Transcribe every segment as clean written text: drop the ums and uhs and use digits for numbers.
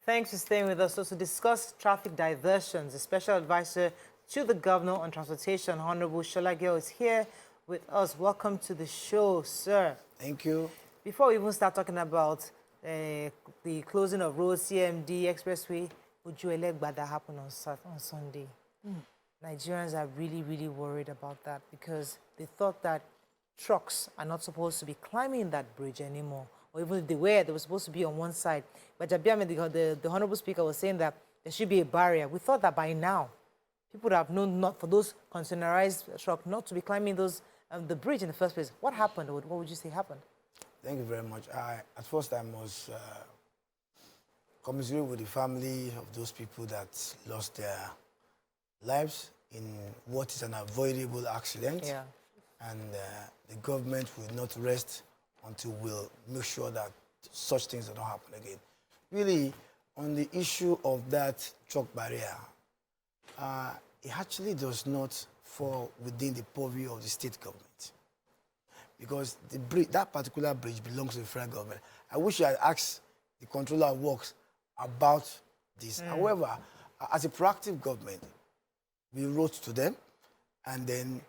Thanks for staying with us. So to discuss traffic diversions, the special advisor to the governor on transportation, Honorable Sola Giwa, is here with us. Welcome to the show, sir. Thank you. Before we even start talking about the closing of roads, CMD, Expressway, Ojuelegba that happened on Sunday, Nigerians are really, really worried about that because they thought that trucks are not supposed to be climbing that bridge anymore. Or even if they were supposed to be on one side. But the Honorable Speaker was saying that there should be a barrier. We thought that by now, people would have known not for those containerized trucks not to be climbing those the bridge in the first place. What happened? What would you say happened? Thank you very much. At first, I must commiserate with the family of those people that lost their lives in what is an avoidable accident. Yeah. And the government will not rest until we'll make sure that such things don't happen again. Really, on the issue of that truck barrier, it actually does not fall within the purview of the state government. Because that particular bridge belongs to the federal government. I wish I had asked the controller of works about this. However, as a proactive government, we wrote to them, and then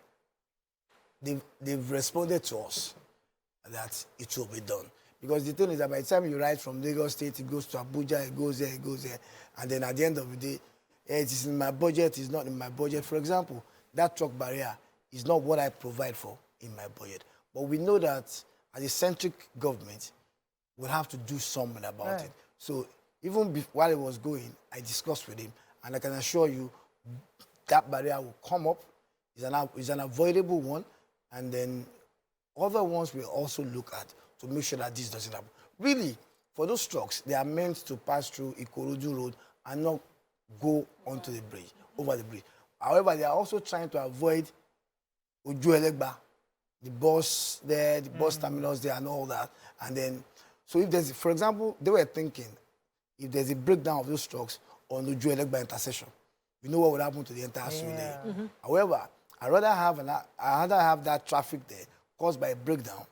they've responded to us that it will be done. Because the thing is that by the time you ride from Lagos State, it goes to Abuja, it goes there, and then at the end of the day, it is in my budget, it's not in my budget. For example, that truck barrier is not what I provide for in my budget. But we know that as a centric government, we'll have to do something about it. So even while it was going, I discussed with him, and I can assure you that barrier will come up. It's an avoidable one, and then other ones we'll also look at to make sure that this doesn't happen. Really, for those trucks, they are meant to pass through Ikorodu Road and not go onto the bridge, over the bridge. However, they are also trying to avoid Ojuelegba, the bus there, the bus terminals there, and all that. And then, so if there's, for example, they were thinking, if there's a breakdown of those trucks on Ojuelegba intersection, you know what would happen to the entire lane. However, I'd rather have that traffic there caused by a breakdown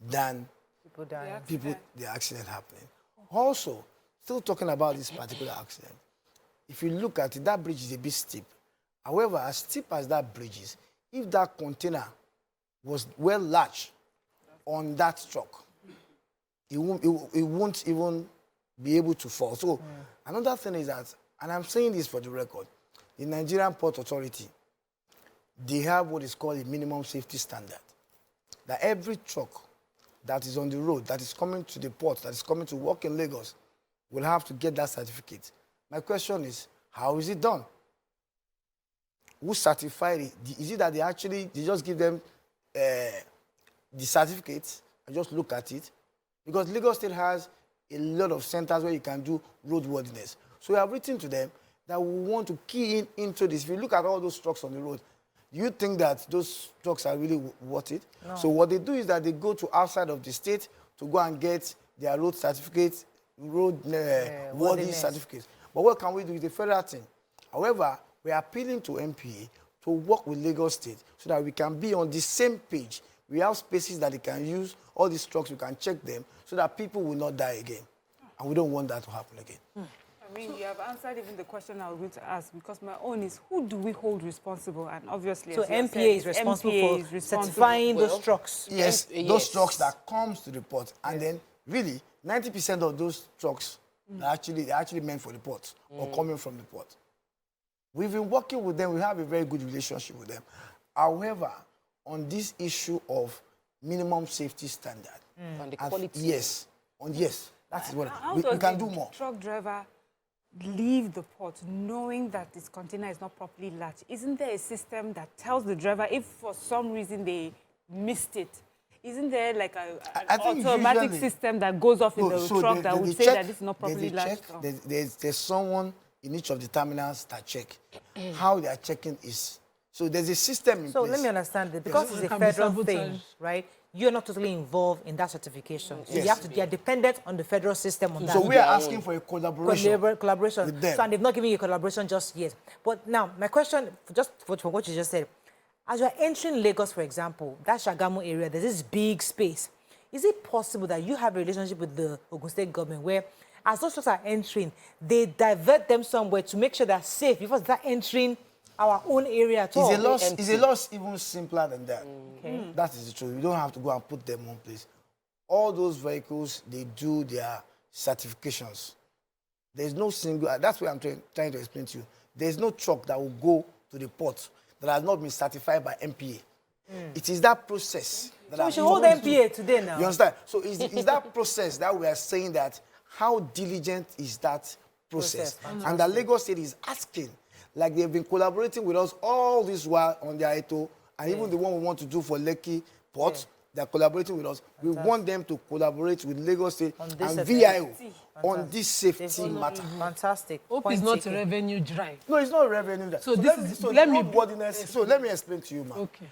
than the accident happening. Also, still talking about this particular accident, if you look at it, that bridge is a bit steep. However, as steep as that bridge is, if that container was well latched on that truck, it won't even be able to fall. So another thing is that, and I'm saying this for the record, the Nigerian Port Authority, they have what is called a minimum safety standard. That every truck that is on the road, that is coming to the port, that is coming to work in Lagos, will have to get that certificate. My question is, how is it done? Who certified it? Is it that they just give them the certificate and just look at it? Because Lagos State has a lot of centers where you can do roadworthiness. So we have written to them that we want to key into this. If you look at all those trucks on the road, you think that those trucks are really worth it? No. So what they do is that they go to outside of the state to go and get their road certificates, worthy certificates. But what can we do? It's a federal thing. However, we are appealing to MPA to work with Lagos State so that we can be on the same page. We have spaces that they can use, all these trucks, we can check them so that people will not die again. And we don't want that to happen again. I mean, you have answered even the question I was going to ask, because my own is, who do we hold responsible? And obviously, so MPA is responsible for certifying those trucks. Yes, those trucks that comes to the port. And then, really, 90% of those trucks are actually meant for the port or coming from the port. We've been working with them. We have a very good relationship with them. However, on this issue of minimum safety standard, on the quality, yes, that is what we can do more. Truck driver leave the port knowing that this container is not properly latched? Isn't there a system that tells the driver if for some reason they missed it? Isn't there like an automatic system that goes off in the truck that would say that this is not properly latched? There's someone in each of the terminals that check. How they are checking is... So there's a system in place. So let me understand it. Because it's a federal thing, right? You're not totally involved in that certification. So you are dependent on the federal system on that. So we are asking for a collaboration with them. So and they've not given you a collaboration just yet. But now, my question, just for what you just said, as you're entering Lagos, for example, that Shagamu area, there's this big space. Is it possible that you have a relationship with the Ogun State government where as those trucks are entering, they divert them somewhere to make sure they're safe before they're entering our own area at all. It's a lot even simpler than that. Okay. That is the truth. You don't have to go and put them on place. All those vehicles, they do their certifications. There's no single, that's what I'm trying to explain to you. There's no truck that will go to the port that has not been certified by MPA. It is that process. That So we should hold MPA today now. You understand? So it's that process that we are saying that how diligent is that process? And the Lagos State is asking, like they've been collaborating with us all this while on their ITO, and even the one we want to do for Lekki Port, they're collaborating with us. We want them to collaborate with Lagos State and VIO on this safety matter. Fantastic. Hope it's not a revenue drive. No, it's not revenue. So let me explain to you, man. Okay.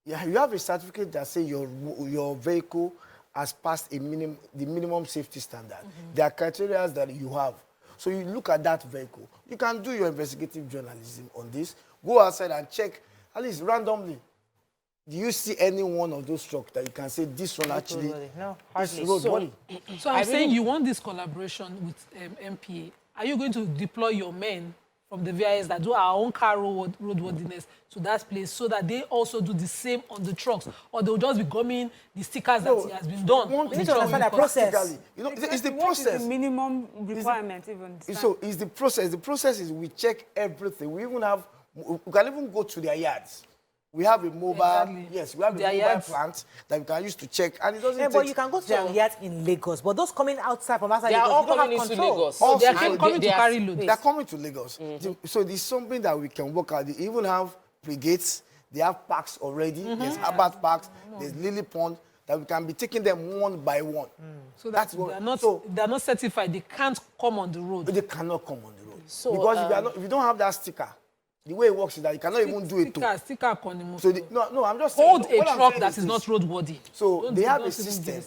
Yeah, you have a certificate that says your vehicle has passed the minimum safety standard. There are criteria that you have. So you look at that vehicle. You can do your investigative journalism on this. Go outside and check, at least randomly. Do you see any one of those trucks that you can say this one actually? No, this hardly. road body? So I'm saying you want this collaboration with MPA. Are you going to deploy your men from the VIS that do our own car roadworthiness to that place so that they also do the same on the trucks? Or they'll just be gumming the stickers that has been done? We need to understand that process. You know, Exactly. it's the What is process. the minimum requirement even? So it's the process. The process is we check everything. We can even go to their yards. We have a mobile, yes, we have a mobile plant that we can use to check, and it doesn't take... But you can go to their yards in Lagos, but those coming outside from outside They are Lagos, all coming into Lagos. So they are Also, coming to carry loads. They're coming to Lagos. So there's something that we can work out. They even have brigades. They have parks already. There's Abbott parks. There's Lily Pond, that we can be taking them one by one. So that's what, they're not certified. They can't come on the road. They cannot come on the road. So, because if you don't have that sticker, the way it works is that you cannot even do it. Sticker So no, I'm just hold saying, a truck that is not roadworthy. So they have a system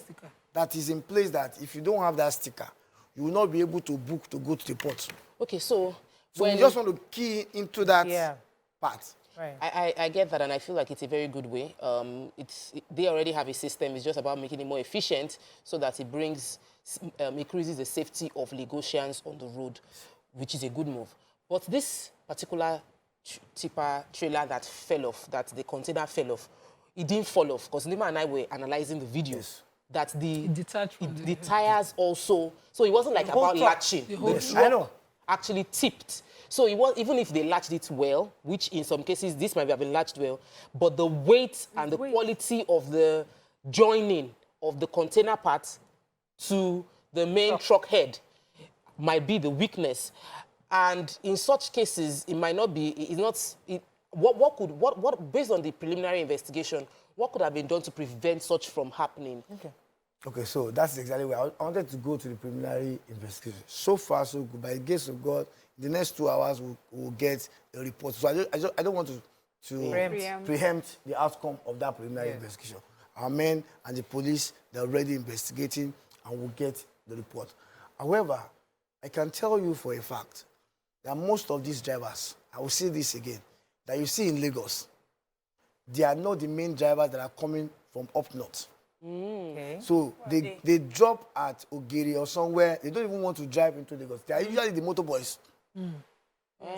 that is in place that if you don't have that sticker, you will not be able to book to go to the port. Okay, so we just want to key into that part. Right. I get that, and I feel like it's a very good way. They already have a system. It's just about making it more efficient so that it increases the safety of Lagosians on the road, which is a good move. But this particular tipper trailer that fell off, that the container fell off, it didn't fall off because Nima and I were analyzing the videos. That the tires also, so it wasn't like about latching. The truck actually tipped. So it was, even if they latched it well, which in some cases this might have been latched well, but the weight and the quality of the joining of the container part to the main truck head might be the weakness. And in such cases, it might not be, what based on the preliminary investigation, what could have been done to prevent such from happening? Okay, so that's exactly where I wanted to go to the preliminary investigation. So far, so good. By the grace of God, in the next 2 hours, we'll get a report. So I don't want to preempt the outcome of that preliminary investigation. Our men and the police, they're already investigating, and we'll get the report. However, I can tell you for a fact that most of these drivers, I will say this again, that you see in Lagos, they are not the main drivers that are coming from up north. Okay. So they drop at Ogiri or somewhere. They don't even want to drive into Lagos. They are usually the motorboys.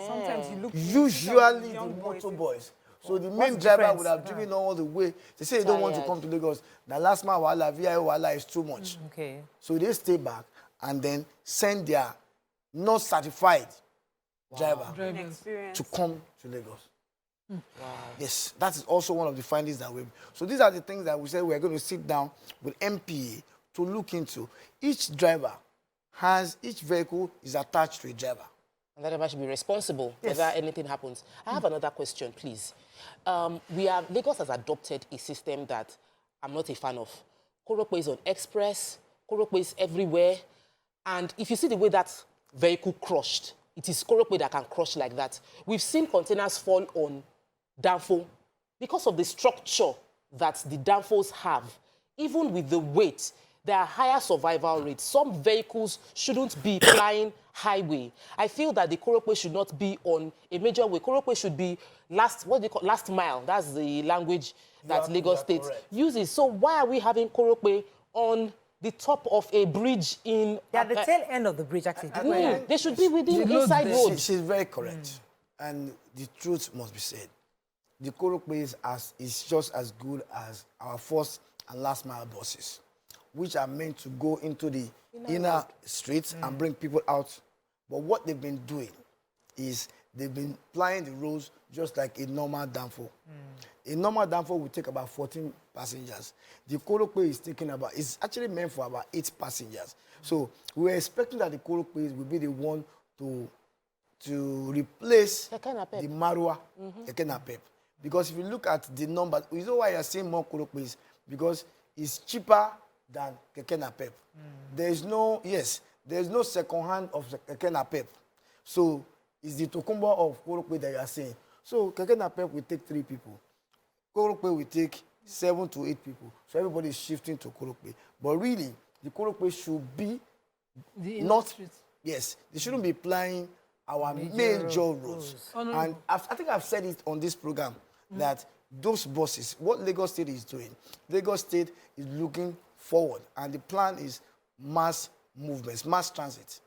Sometimes you look... Usually the motorboys. So the main driver would have driven all the way. They say they don't want to come to Lagos. The last man, VIO is too much. Okay. So they stay back and then send their not certified driver to come to Lagos. Wow. Yes, that is also one of the findings that we... So these are the things that we said we're going to sit down with MPA to look into. Each vehicle is attached to a driver. And that driver should be responsible whether anything happens. I have another question, please. Lagos has adopted a system that I'm not a fan of. Korokwe is on express, Korokwe is everywhere. And if you see the way that vehicle crushed, it is Korokwe that can crush like that. We've seen containers fall on Danfo because of the structure that the Danfos have. Even with the weight, there are higher survival rates. Some vehicles shouldn't be flying highway. I feel that the Korokwe should not be on a major way. Korokwe should be last mile. That's the language that Lagos State uses. So why are we having Korokwe on the top of a bridge in... Yeah, the tail end of the bridge, actually. They should be within The road inside there. road. She's very correct. And the truth must be said. The Korokwe is just as good as our first and last mile buses, which are meant to go into the inner streets and bring people out. But what they've been doing is they've been plying the roads just like a normal danfo. A normal danfo will take about 14 passengers. The Korokwe is actually meant for about 8 passengers. So we're expecting that the Korokwe will be the one to replace the Marwa Keke Napep. Because if you look at the numbers, you know why you're seeing more Korokwe's? Because it's cheaper than Keke Napep. There's no second hand of Keke Napep. So it's the Tokumbo of Korokwe that you are seeing. So Keke Napep will take 3 people. Korokwe will take 7 to 8 people. So everybody is shifting to Korokwe. But really, the Korokwe should be yes, they shouldn't be plying our major roads. And I think I've said it on this program that those buses, what Lagos State is doing, Lagos State is looking forward, and the plan is mass movements, mass transit.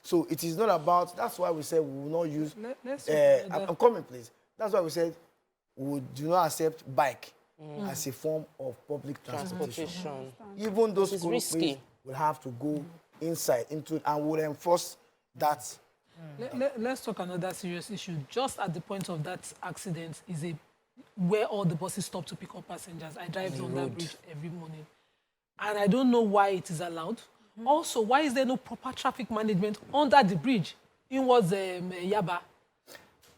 So it is not about, that's why we said we will not use, I'm coming please, that's why we said we do not accept bike as a form of public transportation. Even those Korokwe will have to go inside, into, and will enforce that. Let's talk another serious issue. Just at the point of that accident is where all the buses stop to pick up passengers. I drive on that bridge every morning. And I don't know why it is allowed. Also, why is there no proper traffic management under the bridge inwards Yaba?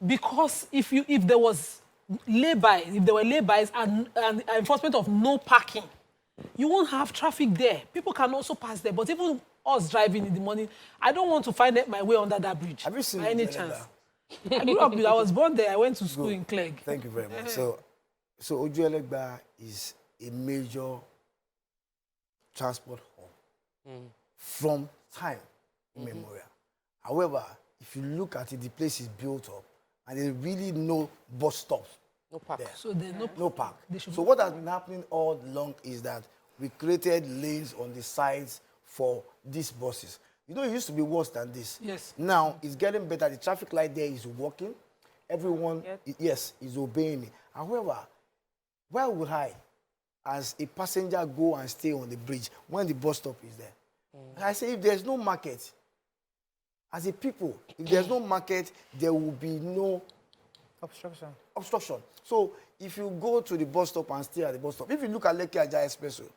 Because if there was lay-by, if there were lay-bys and enforcement of no parking, you won't have traffic there. People can also pass there. But even us driving in the morning, I don't want to find my way under that bridge. Have you seen by any Ojuelegba? chance? I grew up, I was born there. I went to school in Clegg. Thank you very much. So Ojuelegba is a major transport hub from time immemorial. However, if you look at it, the place is built up, and there's really no bus stops. No park. There. So there's No park. should So what has been happening all along is that we created lanes on the sides for these buses. You know, it used to be worse than this. Yes. Now, it's getting better. The traffic light there is working. Everyone, yes, is obeying it. However, why would I, as a passenger, go and stay on the bridge when the bus stop is there? I say, if there's no market, as a people, if there's no market, there will be no obstruction. So if you go to the bus stop and stay at the bus stop, if you look at Lekki Ajah Expressway,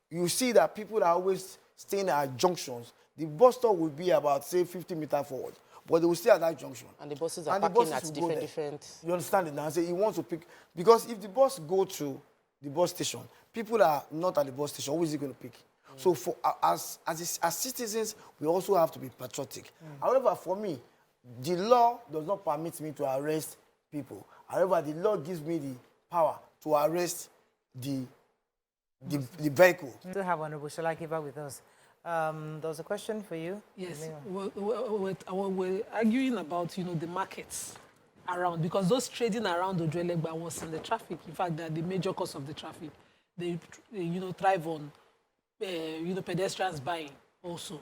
you see that people are always staying at junctions. The bus stop will be about, say, 50 meters forward, but they will stay at that junction. And the buses are parking at different... You understand it now? I say he wants to pick, because if the bus go to the bus station, people are not at the bus station, who is he going to pick? So for as citizens, we also have to be patriotic. However, for me, the law does not permit me to arrest people. However, the law gives me the power to arrest the vehicle. We still have Honorable Sola Giwa with us. There was a question for you. Yes, we're arguing about, the markets around, because those trading around Ojuelegba was in the traffic. In fact, they're the major cause of the traffic. They thrive on, pedestrians buying also.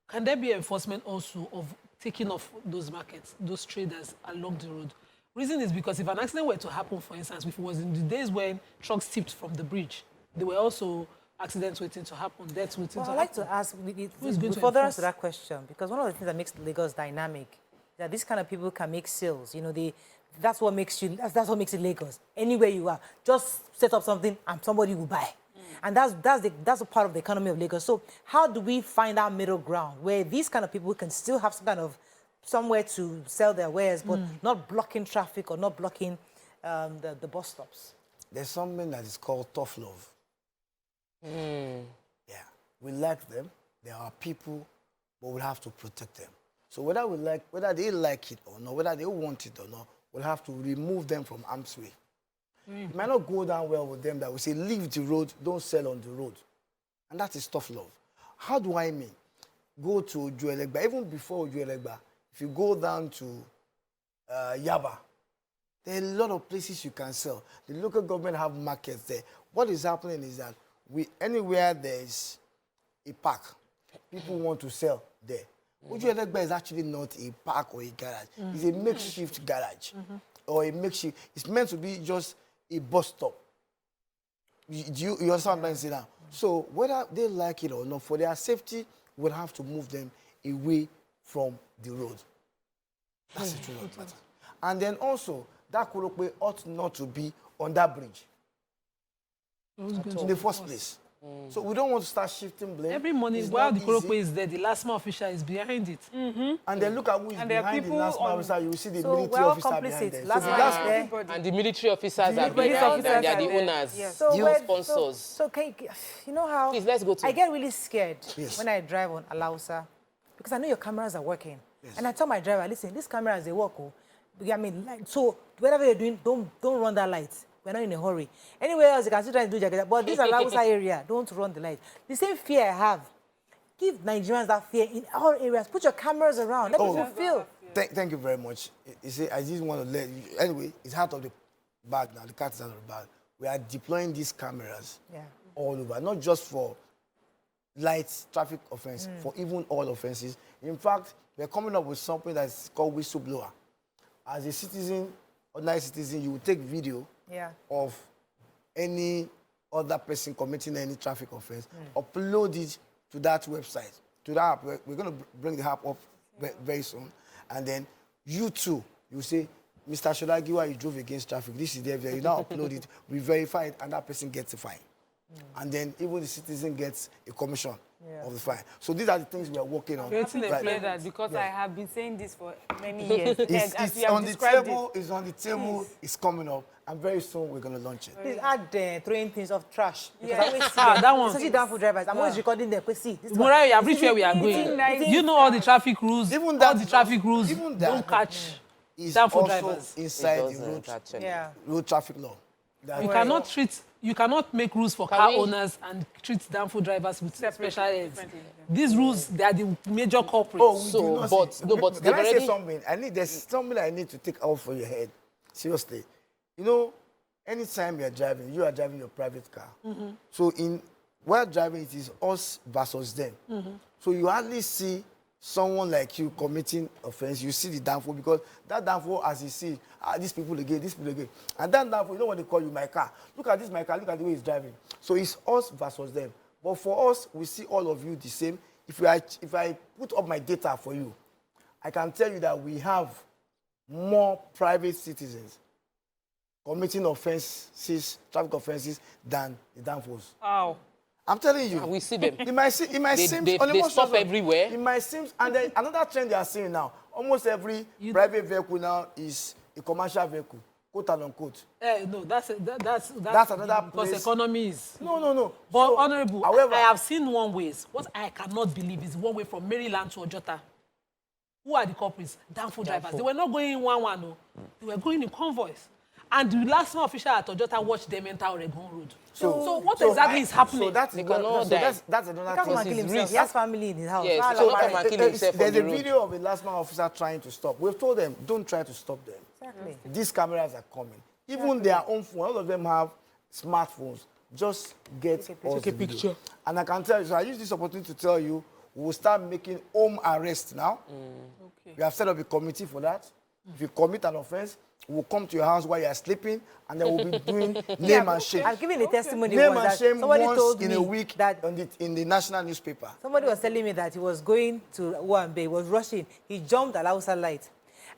Can there be enforcement also of taking off those markets, those traders along the road? Reason is because if an accident were to happen, for instance, if it was in the days when trucks tipped from the bridge, there were also accidents waiting to happen, deaths waiting to happen. I'd like to ask, further answer that question, because one of the things that makes Lagos dynamic is that these kind of people can make sales. That's what makes it Lagos. Anywhere you are, just set up something and somebody will buy. And that's a part of the economy of Lagos. So how do we find our middle ground where these kind of people can still have some kind of somewhere to sell their wares, but not blocking traffic or not blocking the bus stops? There's something that is called tough love. Yeah, we like them. They are people, but we have to protect them. So whether they like it or not, whether they want it or not, we'll have to remove them from arm's way. It might not go down well with them that we say, leave the road, don't sell on the road. And that is tough love. How do I mean? Go to Ojuelegba. Even before Ojuelegba, if you go down to Yaba, there are a lot of places you can sell. The local government have markets there. What is happening is that anywhere there's a park. People want to sell there. Ojuelegba is actually not a park or a garage. It's a makeshift garage or a makeshift. It's meant to be just a bus stop. You understand what I'm trying to say now? So whether they like it or not, for their safety, we'll have to move them away from the road. That's the truth of the matter. And then also, that Korokwe ought not to be on that bridge in the first place. So we don't want to start shifting blame. Every morning, It's while not the Korokwe easy. is there, the last man official is behind it. And then look at who is And there are behind the people last on- officer. You will see the So military we're all officer behind complicit. them. Last So man that's is there. Everybody. And the military officers are military behind, officers and they are are the there. owners, Yes. the when- sponsors. So can you know how? Please, let's go to- I get really scared Yes. when I drive on Alausa because I know your cameras are working. And I tell my driver, listen, these cameras, they work. Oh. I mean, like, so whatever you're doing, don't run that light. We're not in a hurry. Anywhere else, you can still try to do jacket. But this Alausa area, don't run the light. The same fear I have. Give Nigerians that fear in all areas. Put your cameras around. Let people feel. Thank you very much. You see, I just want to let you, anyway, it's out of the bag now. The cat is out of the bag. We are deploying these cameras all over, not just for light traffic offense, for even all offenses. In fact, we're coming up with something that's called whistleblower. As a citizen, ordinary citizen, you will take video of any other person committing any traffic offense, upload it to that website, to the app. We're going to bring the app up very soon. And then you too, you say, Mr. Sola Giwa, you drove against traffic. This is the evidence. You now upload it, we verify it, and that person gets a fine. And then even the citizen gets a commission of the fine. So these are the things we are working on. Happy to Right. hear that because I have been saying this for many years. As It's you have on the described table. It's on the table. It's coming up, and very soon we're going to launch it. Please add throwing things off trash. Because Yeah. I always see that them, one. especially down for drivers. I'm always recording them. See, this Tomorrow, you have reached where we are eating going. nice You know all the traffic rules. Even all that- the traffic rules even that- don't catch It's down for also drivers. inside It the doesn't road, actually. road traffic law. You cannot make rules for Can car we- owners and treat downfall drivers with special heads. differently, These rules, they are the major culprits. Oh, we So, do not but- see- no, but Can they've I say already- something? There's something I need to take out for your head. Seriously. You know, anytime you're driving, you are driving your private car. So while driving, it is us versus them. So you hardly see someone like you committing offense. You see the downfall because that downfall, as you see, these people again, these people again. And that downfall, you know what they call you, my car. Look at this, my car. Look at the way he's driving. So it's us versus them. But for us, we see all of you the same. If I put up my data for you, I can tell you that we have more private citizens committing offenses, traffic offenses, than the downfalls. Wow. I'm telling you. And we see them. It might seem they stop everywhere. It might seem, and then another trend they are seeing now. Almost every private vehicle now is a commercial vehicle, quote and unquote. No, that's another because place. economy is. No. But So, honorable, however, I have seen one ways. What I cannot believe is one way from Maryland to Ojota. Who are the culprits? Downfall drivers. They were not going in one. No. They were going in convoys. And the last one official at Ojota watched them enter Oregon Road. So what exactly is happening? So that's They cannot die. that's another He can't come and thing. kill himself. He has family in his house. Yes, Wow, he cannot wow, come and kill himself on There's the a road. video of a last man officer trying to stop. We've told them, don't try to stop them. Exactly. These cameras are coming. Even their own phone, all of them have smartphones. Just get Take a us the video. And I can tell you, so I use this opportunity to tell you, we will start making home arrests now. Okay. We have set up a committee for that. If you commit an offense, we'll come to your house while you are sleeping, and then we'll be doing name and shame. I've given a testimony Name once and that shame somebody once told in me a week that in the national newspaper. somebody was telling me that he was going to Owambe, he was rushing, he jumped at Lausa light.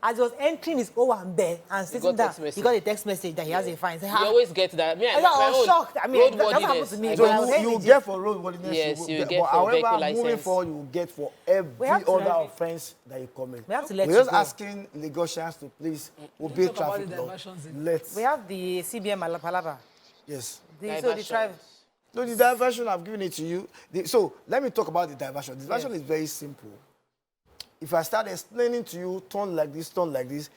As he was entering his Owambe and sitting down, text message. he got a text message that he has a fine. Say, You always get that. Me, I was shocked. I mean, that happened to me. So I was you hearing get for roadworthiness. Yes, you but get for however, vehicle moving license. forward, you will get for every have to other let- offense that you commit. We have to let We're you just go. asking Lagosians to please obey talk about traffic the law. diversions in- Let's. We have the CBM Palapa. Yes. So the Diversions. tribe. No, the diversion, I've given it to you. So let me talk about the diversion. The diversion is very simple. If I start explaining to you, turn like this,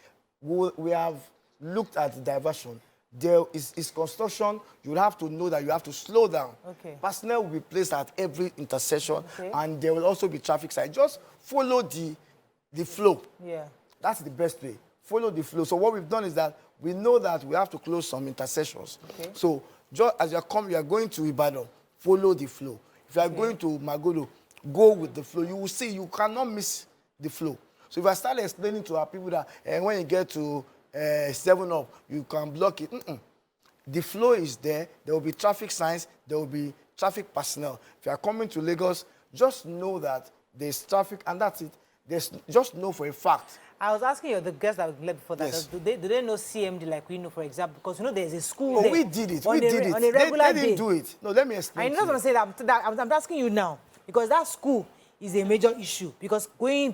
we have looked at the diversion. There is construction. You have to know that you have to slow down. Okay. Personnel will be placed at every intersection, Okay. and there will also be traffic signs. Just follow the flow. Yeah. That's the best way. Follow the flow. So what we've done is that we know that we have to close some intersections. Okay. So just as you are going to Ibadan, follow the flow. If you are going to Magodo, go with the flow. You will see you cannot miss the flow. So if I start explaining to our people that when you get to 7-Up, you can block it. The flow is there. There will be traffic signs. There will be traffic personnel. If you are coming to Lagos, just know that there's traffic, and that's it. Just know for a fact. I was asking you, the guests that we left before that, Yes. do they know CMD like we know, for example? Because you know there's a school Oh, there. we did it. On We a, did it. On a regular They didn't do it. No, let me explain. I know what I'm saying. I'm asking you now because that school is a major issue because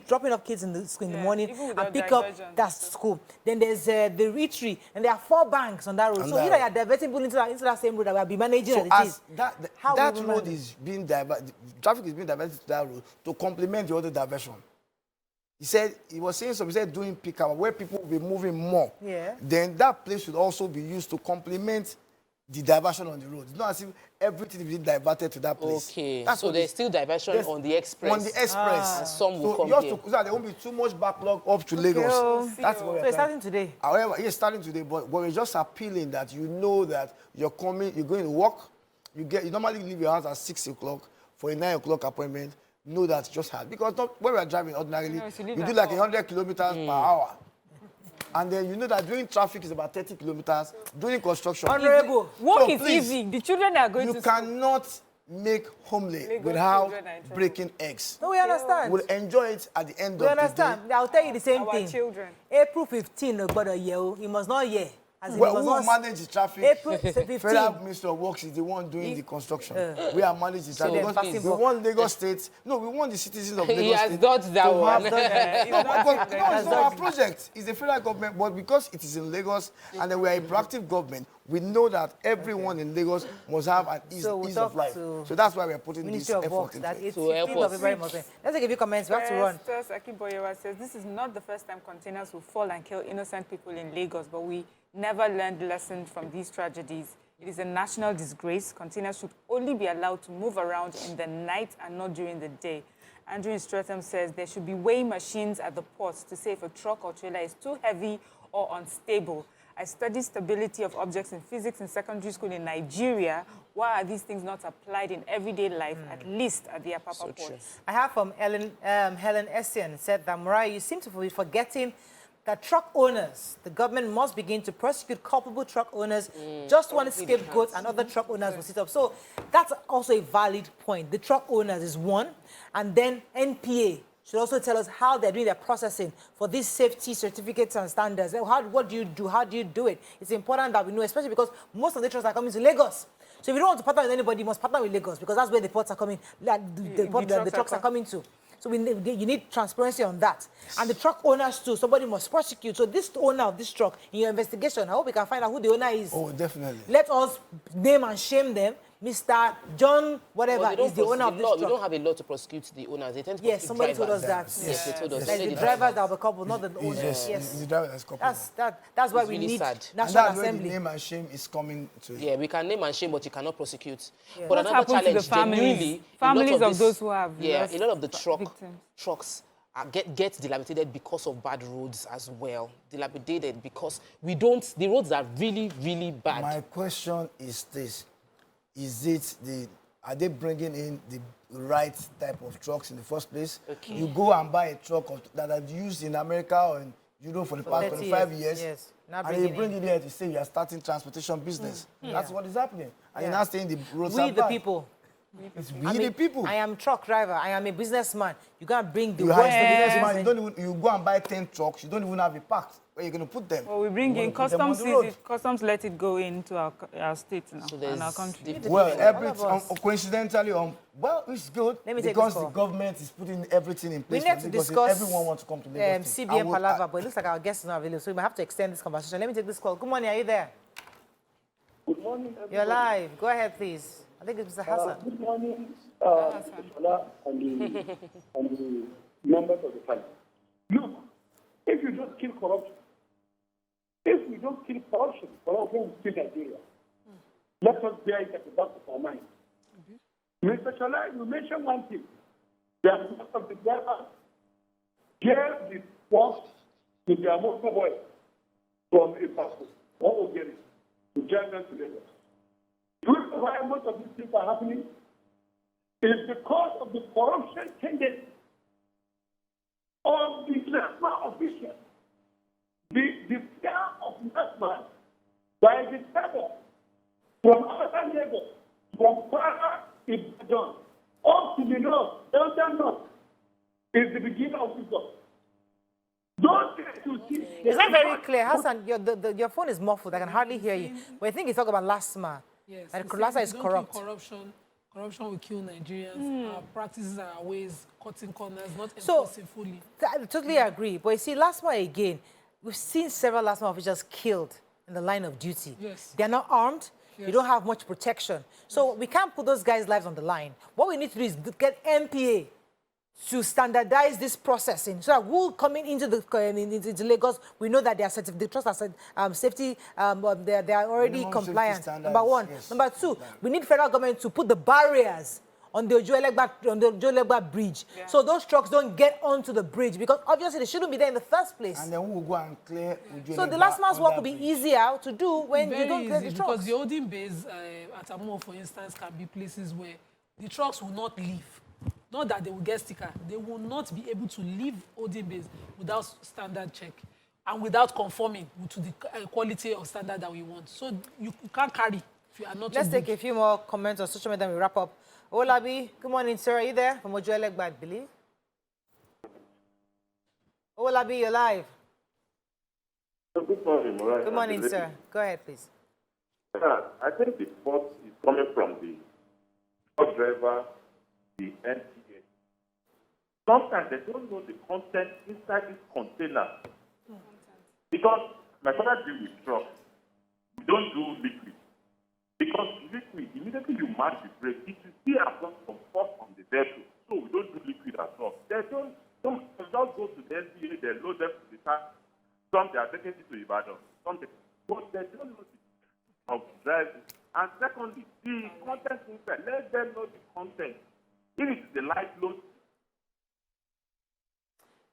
dropping off kids in the school in the morning even and without pick up diversions. that's school. Then there's the retreat and there are 4 banks on that road. So you know you're diverting people into that same road that we'll be managing So as it is. that road is being diverted, traffic is being diverted to that road to complement the other diversion. He was saying something, he said doing pick up where people will be moving more. Yeah. Then that place should also be used to complement the diversion on the road. It's not as if everything is being diverted to that place. Okay, That's so what there's still diversion on the express. On the express. And some will So come just here. so that there won't be too much backlog up to Lagos. oh. That's what we're So it's trying. starting today. However, yes, starting today, but we're just appealing that you know that you're coming, you're going to work, you normally leave your house at 6 o'clock for a 9 o'clock appointment. Know that just hard. Because when we're driving ordinarily, you do like 100 kilometers per hour. And then you know that doing traffic is about 30 kilometers, doing construction. Honorable. Work So is please, easy. The children are going to you school. cannot make homely Lagos without children are in trouble. breaking eggs. No, we understand. We'll enjoy it at the end We of the day. understand. I'll tell you the same Our thing. children. April 15, no but a year. He must not hear. As in, Well, he who must will not. manage the traffic? April 15. Federal Minister of Works is the one doing the construction. We are managing So, traffic. passing Because we work. want Lagos State. No, we want the citizens of Lagos He has State dodged that to one. have that. No, but no, it's not our project. It's the federal government. But because it is in Lagos and then we are a proactive government, we know that everyone in Lagos must have an ease, So we'll ease talk of life. to So that's why we're putting this Ministry of effort Works into that it. it's To help 15th of us. February must end. Let's take a few comments. We have to run. Festus Akiboyewa says, this is not the first time containers will fall and kill innocent people in Lagos, but we never learned lessons from these tragedies. It is a national disgrace. Containers should only be allowed to move around in the night and not during the day. Andrew in Streatham says there should be weighing machines at the ports to say if a truck or trailer is too heavy or unstable. I studied stability of objects in physics in secondary school in Nigeria. Why are these things not applied in everyday life, at least at the Apapa ports? I have from Helen Essien said that, Mariah, you seem to be forgetting that truck owners, the government must begin to prosecute culpable truck owners. Just one scapegoat and other truck owners will sit up. So that's also a valid point. The truck owners is one. And then NPA should also tell us how they're doing their processing for these safety certificates and standards. What do you do? How do you do it? It's important that we know, especially because most of the trucks are coming to Lagos. So if you don't want to partner with anybody, you must partner with Lagos because that's where the ports are coming, the trucks are coming to. So you need transparency on that. And the truck owners too, somebody must prosecute. So this owner of this truck, in your investigation, I hope we can find out who the owner is. Oh, definitely. Let us name and shame them. Mr. John, whatever, But they is the owner of this we truck. don't have a law to prosecute the owners. They tend to Yes, prosecute somebody told us drivers. that. Yes, they told us. Like Only the the drivers that were coupled, not the owners. Yes, Yes. the driver that's coupled. That's why It's we really need sad. And National that's where the Assembly. name and shame is coming to. Yeah, we can name and shame, but you cannot prosecute. But What another happened to challenge, the families? genuinely, a lot Families of this- those who have Yeah, lost a lot of the victims. trucks get dilapidated because of bad roads as well. Dilapidated because the roads are really, really bad. My question is this. Are they bringing in the right type of trucks in the first place? Okay. You go and buy a truck that are used in America or in Europe for the past 30 25 years. Yes. Now And you bringing bring it here to say you are starting transportation business. That's what is happening. And you're Yeah. now saying the roads We are the bad. people. It's we the people. I am truck driver. I am a businessman. You can't bring the You worst have of business the man, you go and buy 10 trucks, you don't even have a park. Where you're going to put them? Well, we bring You in wanna put them on customs, the sees road. it, customs let it go into our state now, So and our there's country. Well, All of us. coincidentally, well, it's good Let me take because this the call. government is putting everything in We place. need for to Lagos. discuss Everyone wants to come to Lagos. State. CBN I will- Palaver, but it looks like our guest is not available, so we might have to extend this conversation. Let me take this call. Good morning, are you there? Good morning, everybody. You're live. Go ahead, please. I think it's Mr. Hassan. Good morning, Sola and the members of the panel. Look, if you don't kill corruption, if we don't kill corruption will kill Nigeria. Let us bear it at the back of our mind. Mr. Sola, you mentioned one thing. That most of the drivers get the work to their motorboy from a passport or Ogeri to drive them to Lagos. Do you know why most of these things are happening? is because of the corruption tendency of the national officials. The fear of national by the federal from other levels, from Kwara, Ibadan, up to the north, Delta North, is the beginning of this law. Don't get to see. It's not very clear. Hassan, your phone is muffled. I can hardly hear you. But I think you talk about LASMA. Yes. And he said LASMA if is you don't corrupt. kill corruption will kill Nigerians. Our practices are our ways, cutting corners, not enforcing fully. I totally agree. But you see, LASMA again, we've seen several LASMA officials killed in the line of duty. Yes. They're not armed. Yes. You don't have much protection. So we can't put those guys' lives on the line. What we need to do is get MPA to standardize this processing so that we'll coming into Lagos, we know that they are the trust are safety, they are already Minimum compliant. safety Number one. yes. Number two, we need federal government to put the barriers on the Ojuelegba bridge, so those trucks don't get onto the bridge, because obviously they shouldn't be there in the first place. And then we'll go and clear Ojuelegba. So the last man's on work that will be bridge. easier to do when Very you don't clear easy, the trucks. because the holding bays at Amo, for instance, can be places where the trucks will not leave. Not that they will get sticker. They will not be able to leave holding bays without standard check and without conforming to the quality or standard that we want. So you can't carry if you are not. Let's take a few more comments on social media and we wrap up. Olabi, good morning, sir. Are you there? From Ojuelegba, I believe. Olabi, you're live. Good morning, Mariah. Good morning, sir. Go ahead, please. I think the fault is coming from the truck driver, the NTA. Sometimes they don't know the content inside this container. Because my father deals with trucks. We don't do liquid. Because liquid, immediately you mark the brake, it will still absorb some force on the vehicle. So we don't do liquid at all. They don't just go to the NTA, they load them to the car. Some they are taking it to Ibadan. Some but they don't know the of driving. And secondly, the content inside, let them know the content. If it is the light load.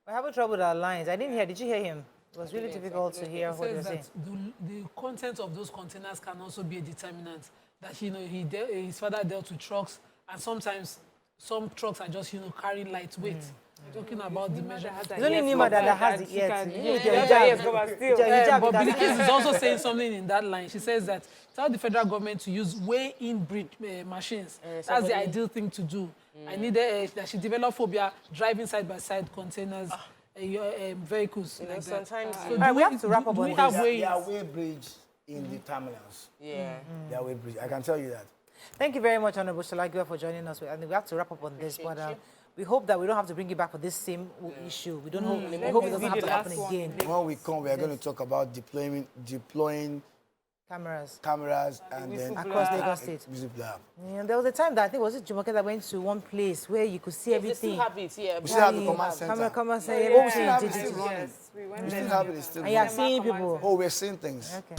We're having trouble with our lines. I didn't hear. Did you hear him? It was really difficult to hear what you were saying. The content of those containers can also be a determinant. That his father dealt with trucks, and sometimes some trucks are just carrying lightweight. Talking about the measure. It's only Nima that has it yet. But Bilikis is also saying something in that line. She says that tell the federal government to use weigh-in machines. That's the ideal thing to do. I needed that she developed phobia driving side-by-side containers, vehicles like that. Sometimes Right, we have to wrap up on we have this. ways? There are way bridge in the terminals. There are way bridge. I can tell you that. Thank you very much, Honorable Sola Giwa, for joining us. And we have to wrap up on this, but we hope that we don't have to bring you back for this same issue. We don't hope. We hope it doesn't have to happen again. When we come, we are going to talk about deploying Cameras and then across Lagos State. whistleblower. Yeah, there was a time that I think was it Jumoke that went to one place where you could see they everything. still have it, yeah. We still have the command center. Come and say Oh, we still have it everything. still running. Yes, we went We there. still have it still And you are running. seeing people. Oh, we're seeing things. Okay.